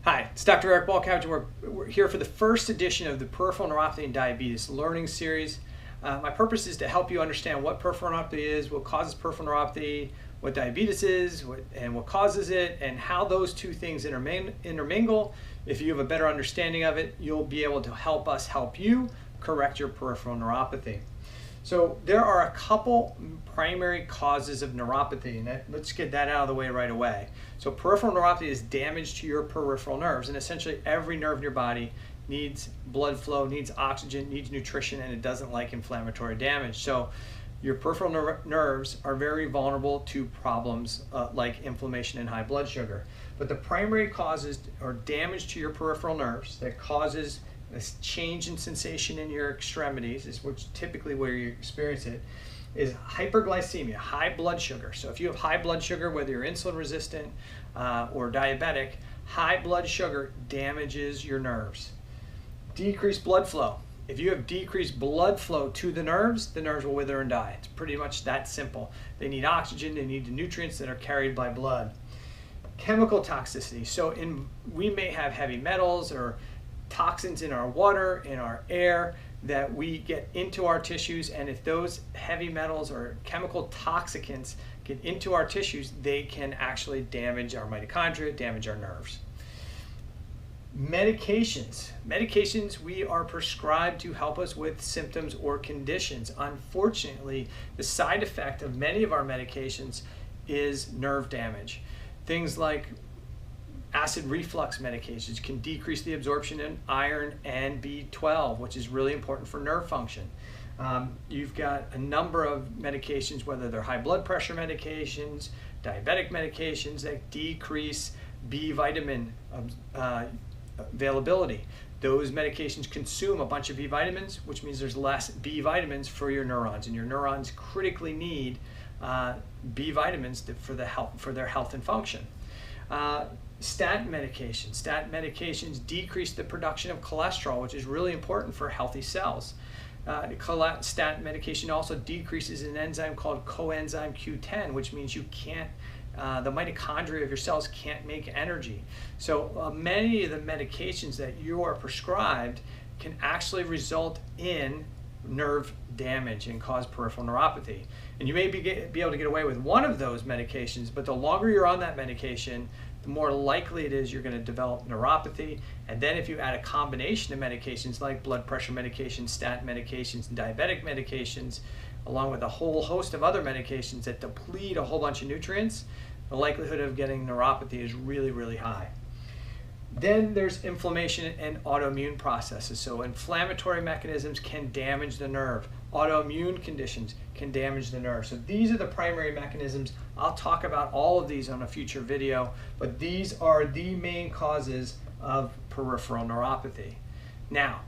Hi, it's Dr. Eric Balcouch, and we're here for the first edition of the Peripheral Neuropathy and Diabetes Learning Series. My purpose is to help you understand what peripheral neuropathy is, what causes peripheral neuropathy, what diabetes is, what causes it, and how those two things intermingle. If you have a better understanding of it, you'll be able to help us help you correct your peripheral neuropathy. So there are a couple primary causes of neuropathy, and let's get that out of the way right away. So peripheral neuropathy is damage to your peripheral nerves, and essentially every nerve in your body needs blood flow, needs oxygen, needs nutrition, and it doesn't like inflammatory damage. So your peripheral nerves are very vulnerable to problems like inflammation and high blood sugar. But the primary causes or damage to your peripheral nerves that causes this change in sensation in your extremities, is which typically where you experience it, is hyperglycemia, high blood sugar. So if you have high blood sugar, whether you're insulin resistant or diabetic, high blood sugar damages your nerves. Decreased blood flow. If you have decreased blood flow to the nerves will wither and die. It's pretty much that simple. They need oxygen, they need the nutrients that are carried by blood. Chemical toxicity. So we may have heavy metals or toxins in our water, in our air, that we get into our tissues, and if those heavy metals or chemical toxicants get into our tissues, they can actually damage our mitochondria, damage our nerves. Medications we are prescribed to help us with symptoms or conditions. Unfortunately, the side effect of many of our medications is nerve damage. Things like acid reflux medications can decrease the absorption in iron and B12, which is really important for nerve function. You've got a number of medications, whether they're high blood pressure medications, diabetic medications, that decrease B vitamin availability. Those medications consume a bunch of B vitamins, which means there's less B vitamins for your neurons, and your neurons critically need B vitamins for their health and function. Statin medications. Statin medications decrease the production of cholesterol, which is really important for healthy cells. Statin medication also decreases an enzyme called coenzyme Q10, which means you can't, the mitochondria of your cells can't make energy. So many of the medications that you are prescribed can actually result in nerve damage and cause peripheral neuropathy. And you may be able to get away with one of those medications, but the longer you're on that medication, the more likely it is you're going to develop neuropathy. And then if you add a combination of medications like blood pressure medications, statin medications, and diabetic medications, along with a whole host of other medications that deplete a whole bunch of nutrients, the likelihood of getting neuropathy is really, really high. Then there's inflammation and autoimmune processes. So inflammatory mechanisms can damage the nerve. Autoimmune conditions can damage the nerve. So these are the primary mechanisms. I'll talk about all of these on a future video, but these are the main causes of peripheral neuropathy. Now,